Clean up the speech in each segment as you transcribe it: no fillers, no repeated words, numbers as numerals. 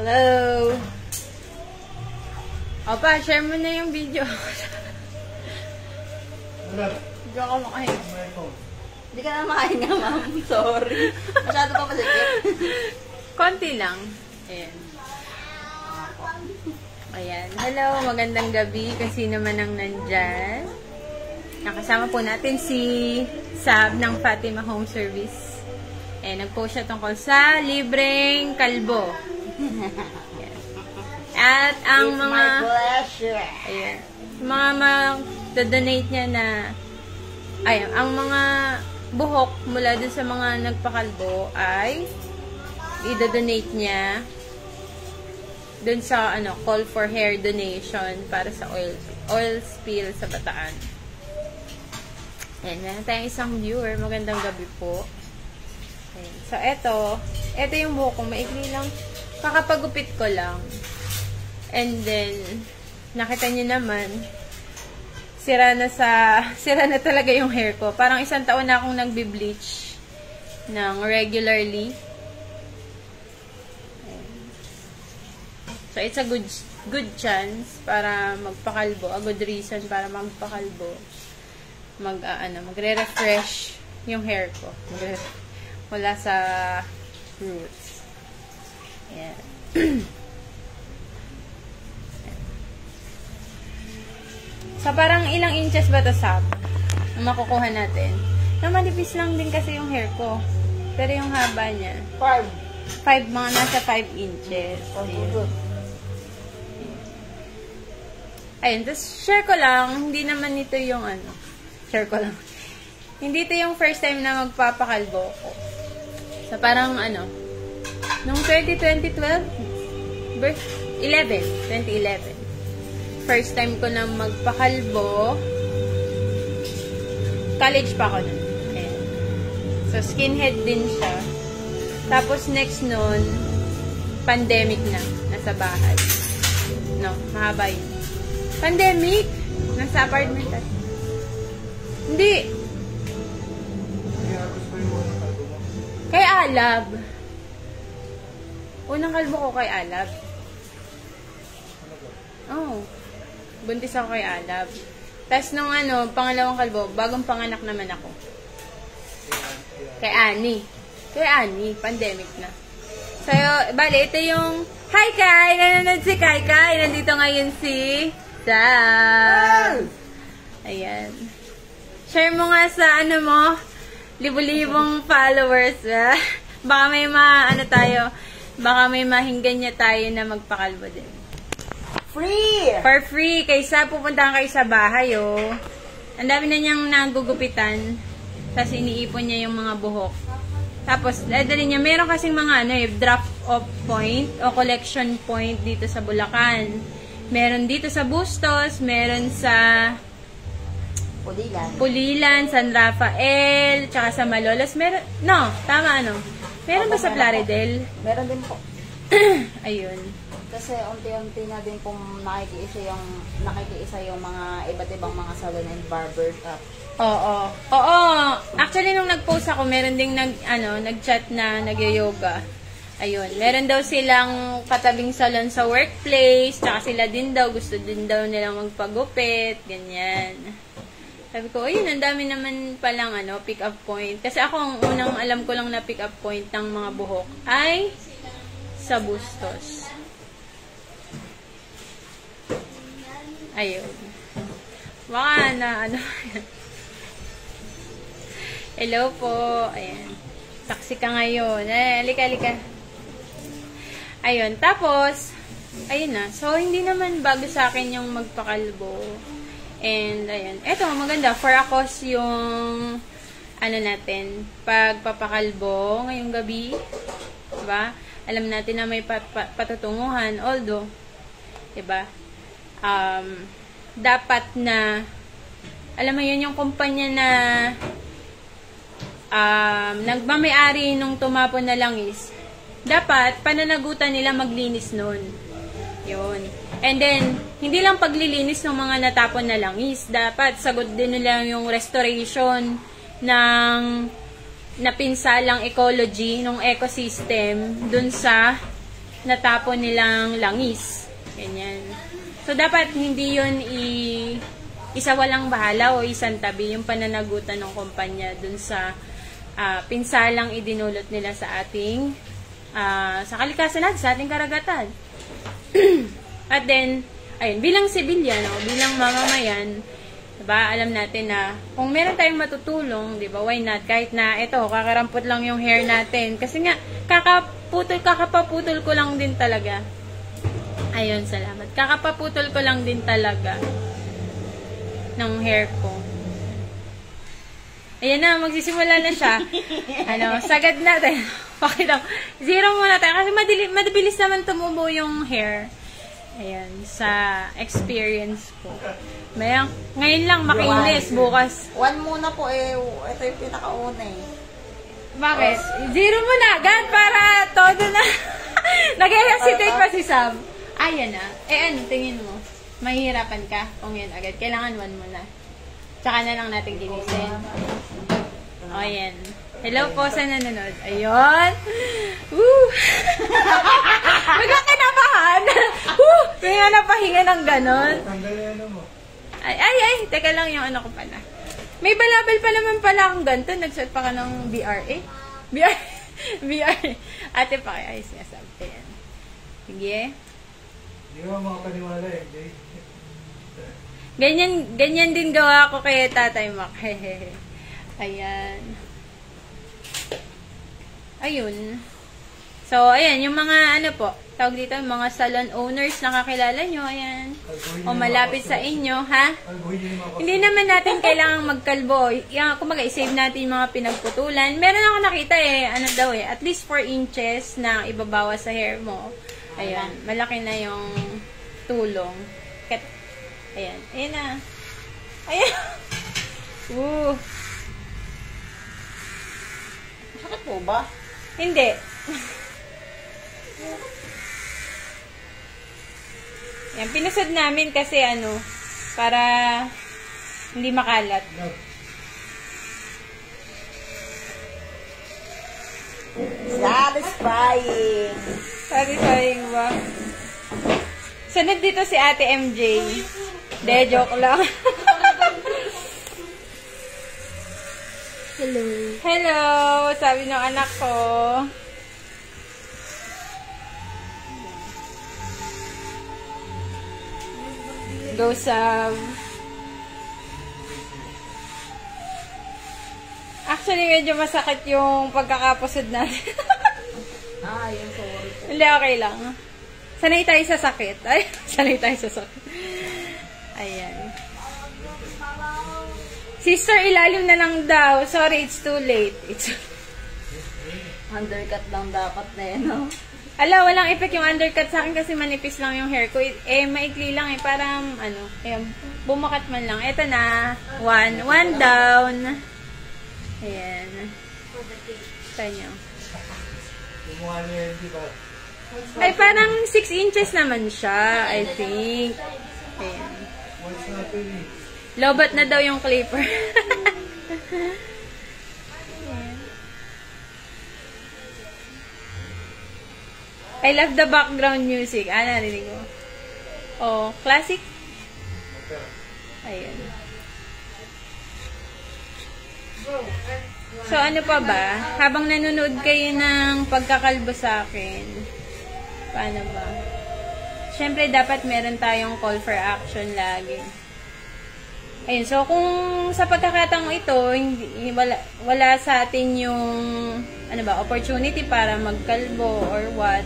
Hello! Opa, share mo na yung video. Hindi ako makahinga. Hindi ka na makahinga, ma'am. Sorry. Masyado pa pasikip. Konti lang. Ayan. Ayan. Hello, magandang gabi. Kung sino man ang nandyan. Nakasama po natin si Sab ng Fatima Home Service. Nag-post siya tungkol sa libreng kalbo. Ayan. At ang It's mga... my pleasure. Ayan. Mga mag-donate niya na... Ayan. Ang mga buhok mula dun sa mga nagpakalbo ay i-donate niya dun sa call for hair donation para sa oil spill sa Bataan. Ayan, meron tayong isang viewer. Magandang gabi po. Ayan. So, eto yung buhok ko. Maikli lang. Kakapagupit ko lang. And then, nakita niyo naman, sira na talaga yung hair ko. Parang 1 taon na akong nagbi-bleach ng regularly. So, it's a good chance para magpakalbo. A good reason para magpakalbo. Magre-refresh yung hair ko. Wala sa roots. Ayan. So, parang ilang inches ba ito, Sab? Ang makukuha natin. Manipis lang din kasi yung hair ko. Pero yung haba niya. 5, mga nasa 5 inches. Ayun, tapos share ko lang, hindi naman ito yung share ko lang. Hindi ito yung first time na magpapakalbo ko. So, parang nung 2011, first time ko na magpakalbo, college pa ako nun. Ayan. So, skinhead din siya. Tapos, next nun, pandemic na. Nasa bahay. No, mahaba yun. Pandemic? Nasa apartment tayo. Hindi. Kay Alab. Unang kalbo ko kay Alab. Oh. Buntis ako kay Alab. Tapos nung pangalawang kalbo, bagong panganak naman ako. Kay Annie. Kay Annie, pandemic na. So, bali, ito yung... Hi, Kai! Nanonood si Kai. Nandito ngayon si... Sab! Ayan. Share mo nga sa mo, libo-libong followers. Baka may baka may mahinggan niya tayo na magpakalbo din. Free! For free. Kaysa pupunta kayo sa bahay, oh. Ang dami na niyang nagugupitan. Tapos iniipon niya yung mga buhok. Tapos, dadali niya. Meron kasing mga drop-off point o collection point dito sa Bulacan. Meron dito sa Bustos. Meron sa Pulilan, San Rafael, tsaka sa Malolos. Meron, meron ba sa Plaridel? Meron din po. Ayun. Kasi unti-unti na din pong nakikiisa yung mga iba't ibang mga salon and barber shop. Oo. Actually, nung nag-post ako, meron ding nag-chat na nag-yoga. Ayun. Meron daw silang katabing salon sa workplace, tsaka sila din daw, gusto din daw nilang magpagupit, ganyan. Sabi ko, ayun, ang dami naman palang pick-up point. Kasi ako, ang unang alam ko lang na pick-up point ng mga buhok ay sa Bustos. Ayun. Baka Hello po. Ayan. Saksi ka ngayon. Halika. Ayun. Tapos, ayun na. So, hindi naman bago sa akin yung magpakalbo. And, ayan. Eto, maganda. For a cause yung, natin, pagpapakalbo ngayong gabi. Diba? Alam natin na may patutunguhan. Although, diba? Dapat na, alam mo yun, yung kumpanya na, nagmamayari nung tumapon na langis, dapat, pananagutan nila maglinis nun. Yun. And then, hindi lang paglilinis ng mga natapon na langis. Dapat, sagot din nila yung restoration ng napinsalang ecology, ng ecosystem, dun sa natapon nilang langis. Ganyan. So, dapat hindi yun isa walang bahala o isang tabi yung pananagutan ng kumpanya dun sa pinsalang idinulot nila sa ating sa kalikasan natin, sa ating karagatan. At then, ayun, bilang sibilyan o bilang mamamayan, diba, alam natin na kung meron tayong matutulong, diba, why not? Kahit na ito, kakarampot lang yung hair natin. Kasi nga, kakapaputol ko lang din talaga. Ayun, salamat. Kakapaputol ko lang din talaga ng hair ko. Ayan na, magsisimula na siya. Sagad natin. Okay lang. Zero muna tayo. Kasi mabilis naman tumubo yung hair. Ayan, sa experience ko. Ngayon lang makinis, bukas. One muna po ito yung pinakauna Bakit? Zero muna agad para todo na. Nag-hesitate pa si Sam. Ayan na. Ano, tingin mo? Mahihirapan ka kung yan agad. Kailangan one muna. Tsaka na lang natin ginisin. Ayan. Hello po sa nanonood. Ayun. Woo! Magkakinabahan. Woo! May nga napahinga ng ganon. Ay. Teka lang yung ano ko pala. May balabal pa naman pala akong ganito. Nagsuot pa ka ng BRA. BRA. Ate pa kaya ayos niya sabi. Ayan. Sige. Hindi mo makapaniwala Jay. Ganyan din gawa ko kay Tatay Mac. Ayan. Ayun. So, ayan, yung mga tawag dito, mga salon owners na kakilala nyo, ayan. O malapit sa inyo, ha? Hindi naman natin kailangang magkalbo. Kumaga, i-save natin yung mga pinagputulan. Meron ako nakita at least 4 inches na ibabawas sa hair mo. Ayan, malaki na yung tulong. Ayan, ayan na. Ayan. Woo. Sakit po ba? Hindi. Yan, pinusod namin kasi para hindi makalat. Satisfying. Satisfying ba? Sunod dito si Ate MJ. De, joke lang. Hello. Hello! Sabi ng anak ko. Go, Sam. Actually, medyo masakit yung pagkakapusod natin. Yung sorry. Hindi, okay lang. Sanay tayo sa sakit. Ay, sanay tayo sa sakit. Ayan. Sister, ilalim na lang daw. Sorry, it's too late. Undercut lang dapat na no? Ala, walang effect yung undercut sa akin kasi manipis lang yung hair ko. Maikli lang parang, bumakat man lang. Ito na. One down. Ayan. Ito nyo. Kumuha niya hindi ba? Ay, parang 6 inches naman siya, I think. Ayan. What's natin Lobat na daw yung clipper. I love the background music. Narinig ko. Oh, classic. Ayan. So, ano pa ba? Habang nanonood kayo ng pagkakalbo sa akin, paano ba? Siyempre, dapat meron tayong call for action lagi. Ayun, so kung sa pagkakataong ito, wala sa atin yung opportunity para magkalbo or what.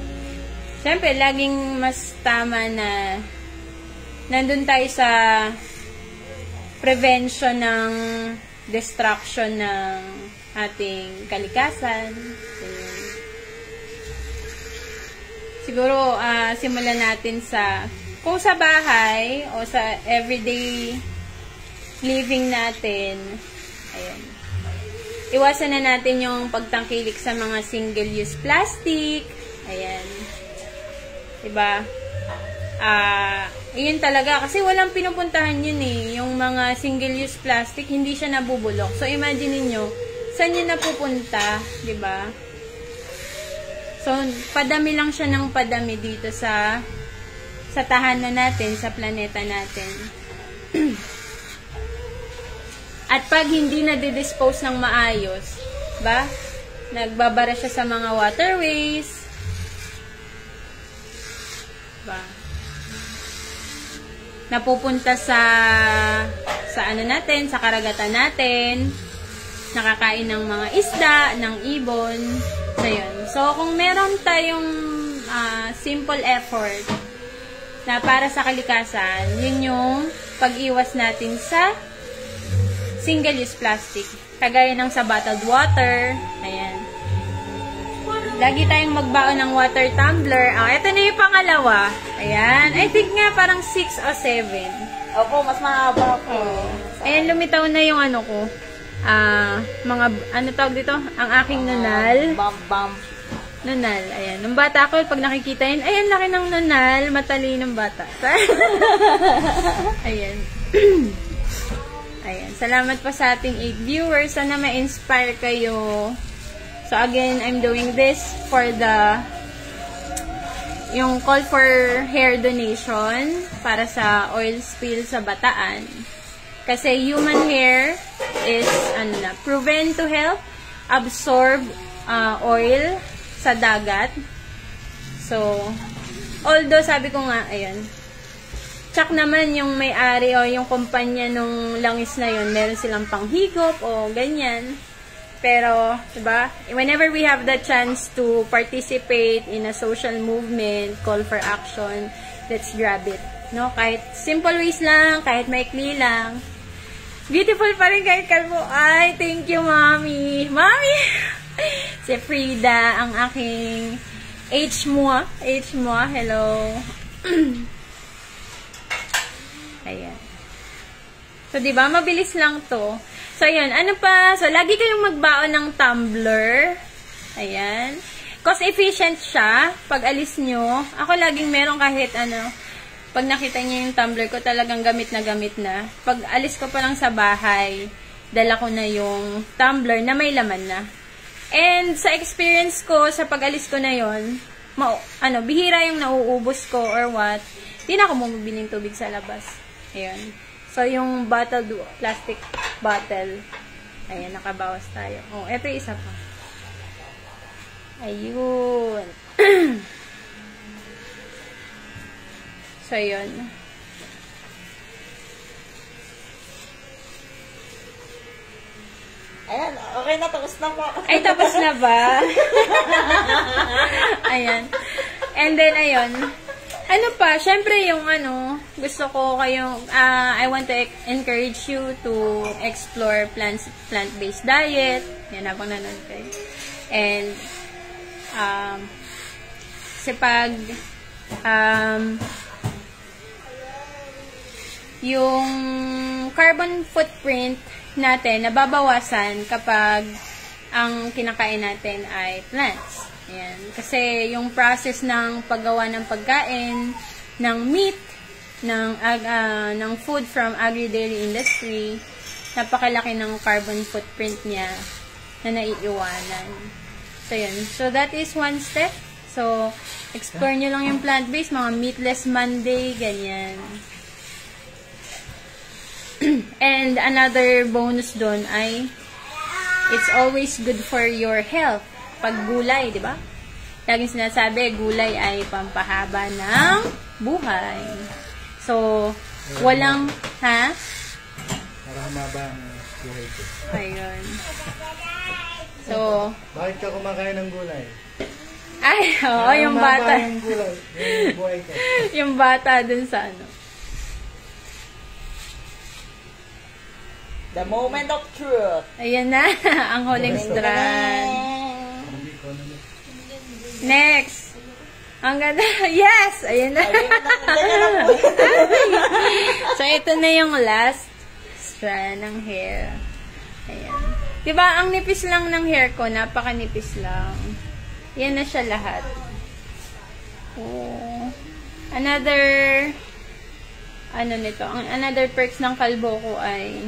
Siyempre, laging mas tama na nandun tayo sa prevention ng destruction ng ating kalikasan. Ayun. Siguro, simulan natin kung sa bahay o sa everyday living natin, ayan. Iwasan na natin yung pagtangkilik sa mga single-use plastic. Ayan. Diba? Yun talaga. Kasi walang pinupuntahan yun Yung mga single-use plastic, hindi siya nabubulok. So, imagine niyo saan yun napupunta? Diba? So, padami lang siya ng padami dito sa tahanan natin, sa planeta natin. At pag hindi na-dispose ng maayos, ba? Nagbabara siya sa mga waterways. Ba? Napupunta sa ano natin, sa karagatan natin. Nakakain ng mga isda, ng ibon. So, yun. So, kung meron tayong simple effort na para sa kalikasan, yun yung pag-iwas natin sa single-use plastic. Kagaya ng sa bottled water. Ayan. Lagi tayong magbaon ng water tumbler. Ito na yung pangalawa. Ayan. I think nga parang 6 o 7. Opo, mas mahaba po. Ayan, lumitaw na yung ano ko. Mga, ano tawag dito? Ang aking nunal. Bam. Nunal. Ayan. Nung bata ko, pag nakikita yun, ayan, laki ng nunal. Matalinong bata. Ayan. Ayan. Salamat po sa ating 8 viewers. Sana ma-inspire kayo. So, again, I'm doing this for yung call for hair donation para sa oil spill sa Bataan. Kasi human hair is proven to help absorb oil sa dagat. So, although sabi ko nga, ayan, tsak naman yung may-ari o yung kumpanya nung langis na yun, meron silang panghigop o ganyan. Pero, diba, whenever we have the chance to participate in a social movement, call for action, let's grab it. No? Kahit simple ways lang, kahit maikli lang. Beautiful pa rin kahit kalbo. Ay, thank you, Mommy. Mommy! Si Frida, ang aking H-mua. H-mua, hello. Ayan. So, diba, mabilis lang to. So, yun. Ano pa? So, lagi kayong magbaon ng tumbler. Ayan. Cost efficient siya. Pag alis nyo, ako laging meron kahit pag nakita niyo yung tumbler ko, talagang gamit na. Pag alis ko pa lang sa bahay, dala ko na yung tumbler na may laman na. And sa experience ko, sa pag alis ko na yon, bihira yung nauubos ko or what, di na ako bumibili ng tubig sa labas. Ayan. So, yung bottled plastic bottle, ayan, nakabawas tayo. Oh, eto yung isa pa. Ayun. So, yun. Ayan, okay na, tapos na po. Ay, tapos na ba? Ayan. And then, ayun. Ano pa, syempre yung gusto ko kayong, I want to encourage you to explore plant-based diet. Yan, habang nanonood kayo. And, kasi pag, yung carbon footprint natin, nababawasan kapag ang kinakain natin ay plants. Ayan. Kasi yung process ng paggawa ng pagkain, ng meat, ng food from agri-dairy industry, napakalaki ng carbon footprint niya na naiiwanan. So, yun. So, that is one step. So, explore nyo lang yung plant-based, mga meatless Monday, ganyan. And another bonus doon ay it's always good for your health. Pag gulay, di ba? Laging sinasabi, gulay ay pampahaba ng buhay. So, walang, ha? Para humaba ang buhay ko. Ayun. So, Bakit ka kumakain ng gulay? ay, oo, Para yung humaba bata. yung gulay, yung buhay ko. Yung bata dun sa The moment of truth. Ayan na, ang huling strand. Next. Ang ganda. Yes! Ayan na. So, ito na yung last strand ng hair. Ayan. Diba, ang nipis lang ng hair ko, napakanipis lang. Yan na siya lahat. Oh. Another perks ng kalbo ko ay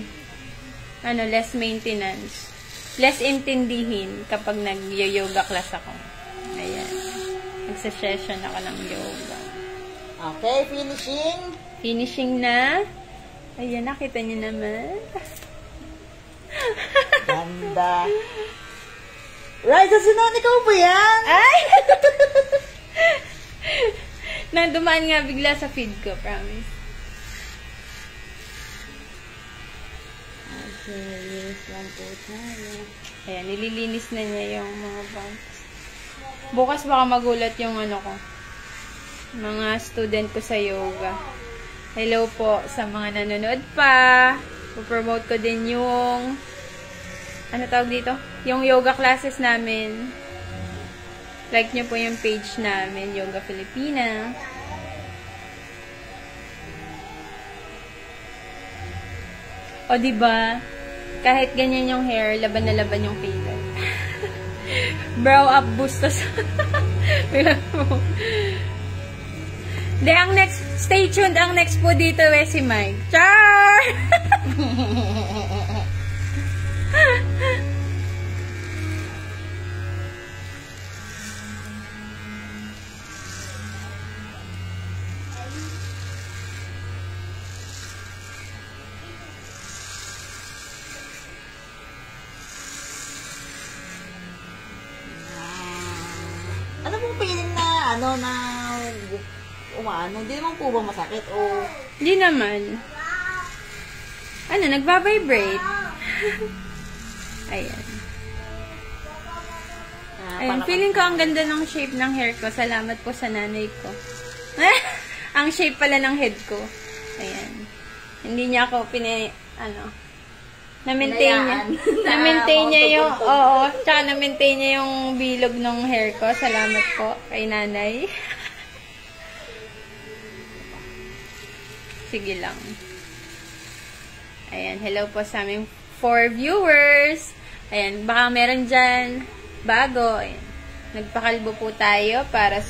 less maintenance. Less intindihin kapag nag-yoga class ako. Ayan. magsa-session ako ng yoga. Okay, finishing. Finishing na. Ayan, nakita niyo naman. Ganda. Right, Sinon, ikaw ba yan? Ay! Dumaan nga bigla sa feed ko, promise. Okay, 1, 2, 3. Ayan, nililinis na niya yung mga bumps. Bukas baka magulat yung ano ko. Mga student ko sa yoga. Hello po sa mga nanonood pa. Pupromote ko din yung ano tawag dito? Yung yoga classes namin. Like nyo po yung page namin, Yoga Filipina. O diba? Kahit ganyan yung hair, laban na laban yung filler. Brow up bustos. De, ang next, stay tuned, ang next po dito si Mike. Char! Ano pong feeling na, umaano? Hindi naman po ba masakit? O, Hindi naman. Ano, nagbabibrate. Ayan. Ayun, feeling ko ang ganda ng shape ng hair ko. Salamat po sa nanay ko. Ang shape pala ng head ko. Ayan. Hindi niya ako na-maintain niya. Na-maintain niya yung, tsaka na-maintain niya yung bilog ng hair ko. Salamat po kay nanay. Sige lang. Ayan, hello po sa aming 4 viewers. Ayan, baka meron dyan bago. Ayan. Nagpakalbo po tayo para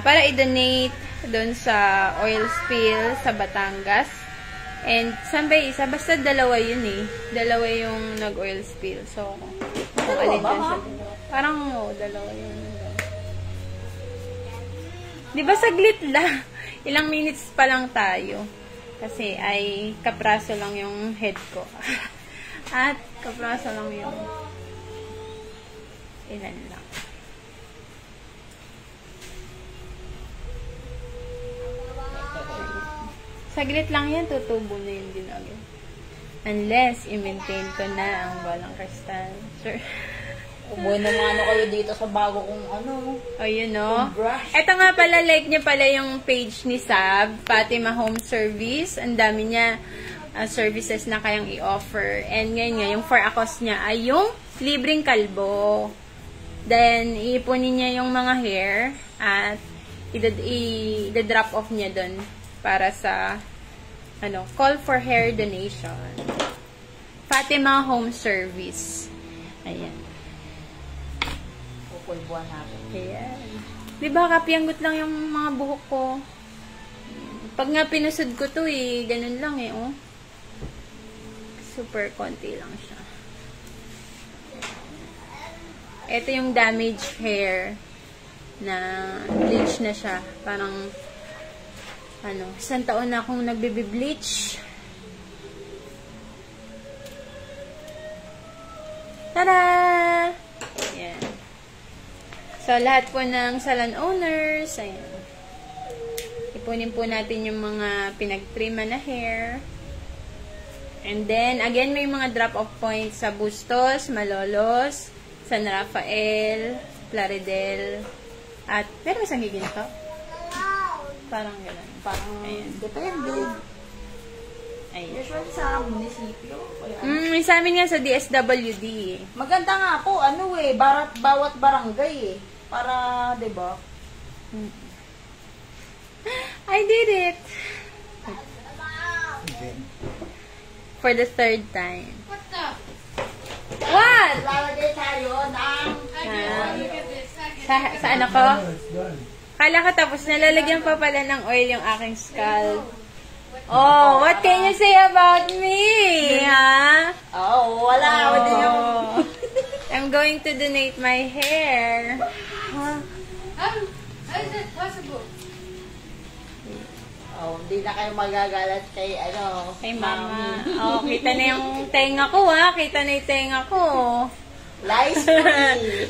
para i-donate doon sa oil spill sa Batangas. And saan ba isa? Basta dalawa yun eh. Dalawa yung nag-oil spill. So, kung alin dyan sa dalawa. Parang dalawa yun. Di ba saglit lang? Ilang minutes pa lang tayo. Kasi ay kapraso lang yung head ko. At kapraso lang yung ilan lang. Saglit lang yan, tutubo na yun din agad. Unless, i-maintain ko na ang balang kristal. Sure. Bueno, kayo dito sa bago kong Oh, you know. Ito nga pala, like niya pala yung page ni Sab, Fatima Home Service. Ang dami niya services na kayang i-offer. And ngayon nga, yung for a cost niya ay yung libreng kalbo. Then, iipunin niya yung mga hair at i-drop off niya dun para sa call for hair donation. Fatima Home Service. Ayan. Pupulbuan natin. Ayan. Diba, kapiyanggot lang yung mga buhok ko. Pag nga pinusod ko to ganun lang Super konti lang siya. Ito yung damaged hair na bleach na siya. Parang, isang taon na akong nagbe-bleach. Tada! Ayan. So, lahat po ng salon owners, ayan. Ipunin po natin yung mga pinag-trimman na hair. And then, again, may mga drop-off points sa Bustos, Malolos, San Rafael, Plaridel, at, meron isang giginto? Parang gano'n. Parang, depende. Ayun. Usually sa munisipyo. Sa amin nga sa DSWD. Maganda nga po, bawat barangay Para, diba? I did it! Again. For the 3rd time. What the? What? Lalagay tayo ng... Sa ano ko? It's done. Kala ka tapos nalalagyan pa pala ng oil yung aking scalp. Oh, what can you say about me? Ha? Wala. I'm going to donate my hair. How is that possible? Oh, hindi na kayo magagalat kay Kay mama. Mami. Oh, kita na yung tenga ko ha. Kita na yung tenga ko. Lies free.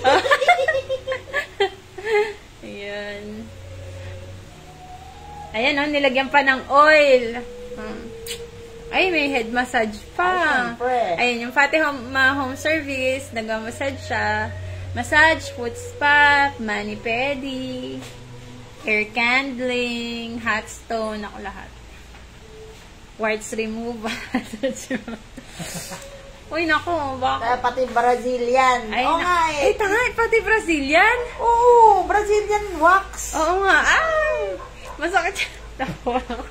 Ayan. Ayan oh, nilagyan pa ng oil. Ay, may head massage pa. Ay, syempre. Ayan, yung home service, nag-massage siya. Massage, foot spa, mani-pedi, hair candling, hot stone, ako lahat. Warts removal. Uy, naku, baka. Pati Brazilian. Ay, Oo nga eh. tanga, pati Brazilian? Oo, Brazilian wax. Oo nga, masakit siya. Tawa ako.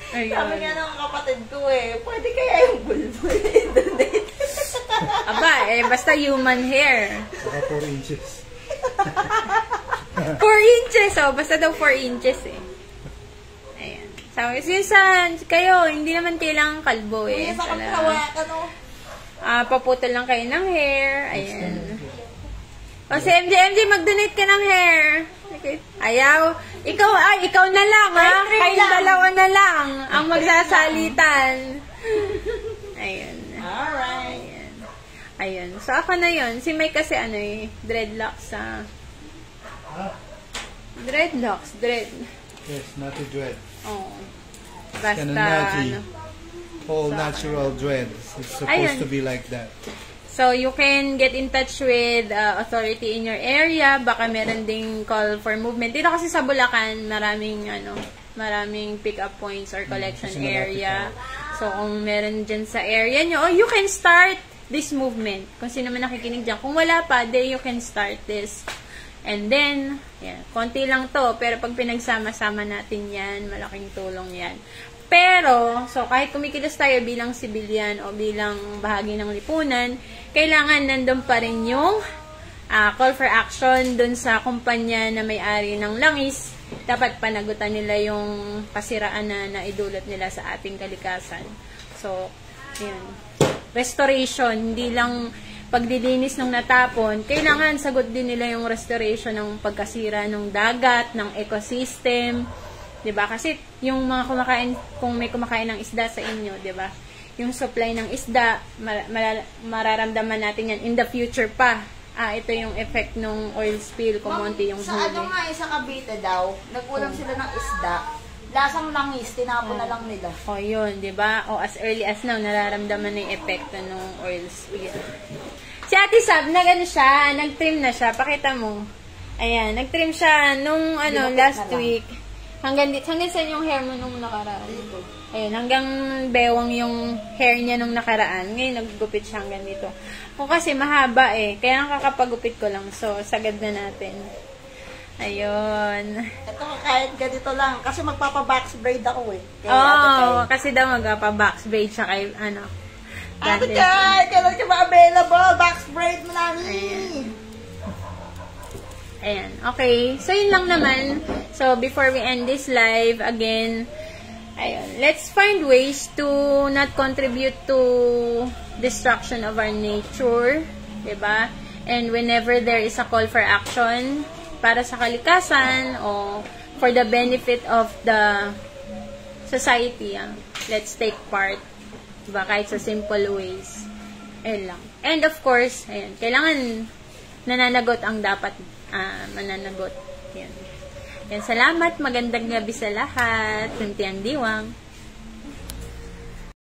Ayun. Sabi nga ng kapatid ko eh, pwede kaya yung bulbul i-donate. Aba, basta human hair. Saka 4 inches. 4 inches, oh. Basta daw 4 inches, eh. Ayan. So, yun kayo, hindi naman kailangan kalbo, eh. Hindi sa kaphawakan, no? Paputol lang kayo ng hair. Ayan. O, si MJ, mag-donate ka ng hair. Okay. Ayaw. Ikaw na lang, ha? Kayong dalawa na lang ang magsasalitan. Ayun. Alright. Ayun. So, ako na yun. Si May kasi dreadlocks, ha? Dreadlocks, Yes, not a dread. Oh. It's Basta, kind of natty. All natural dreads. It's supposed Ayun. to be like that. So, you can get in touch with authority in your area. Baka meron ding call for movement. Dito kasi sa Bulacan, maraming pick-up points or collection Kasi malapit area. So, kung meron dyan sa area nyo, you can start this movement. Kung sino man nakikinig dyan. Kung wala pa, then you can start this. And then, konti lang to. Pero pag pinagsama-sama natin yan, malaking tulong yan. Pero, so kahit kumikilos tayo bilang civilian o bilang bahagi ng lipunan, kailangan nandun pa rin yung call for action dun sa kumpanya na may-ari ng langis. Dapat panagutan nila yung kasiraan na naidulot nila sa ating kalikasan. So, yun. Restoration, hindi lang pagdilinis ng natapon, kailangan sagot din nila yung restoration ng pagkasira ng dagat, ng ecosystem. 'Di ba? Kasi yung mga kumakain, kung may kumakain ng isda sa inyo, 'di ba? Yung supply ng isda, mararamdaman natin yan in the future pa. Ito yung effect ng oil spill, kumonti yung Sa huli. sa Cavite daw, nagkulang sila ng isda. Lasang langis, tinapon na lang nila. O yun, 'di ba? O as early as now, nararamdaman na yung epekto ng oil spill. Si Ate Sab, siya, nag-trim na siya. Pakita mo. Ayan, nag-trim siya nung last week. Hanggang saan yung hair mo nung nakaraan? Dito. Ayun, hanggang bewang yung hair niya nung nakaraan. Ngayon, naggupit siya hanggang dito. Kung kasi mahaba kaya kakapagupit ko lang. So, sagad na natin. Ayun. Ito, kahit ganito lang. Kasi magpapa-box braid ako Kasi daw magpapa-box braid siya kay, Ate Kay, kailan ka ma-available? Box braid mo namin. Ayan. Okay. So, yun lang naman. So, before we end this live, again, let's find ways to not contribute to destruction of our nature. Diba? And whenever there is a call for action para sa kalikasan o for the benefit of the society, let's take part. Diba? Kahit sa simple ways. Ayun lang. And of course, kailangan nananagot ang dapat mananagot. Yan. Salamat. Magandang gabi sa lahat. Kuntiang Diwang.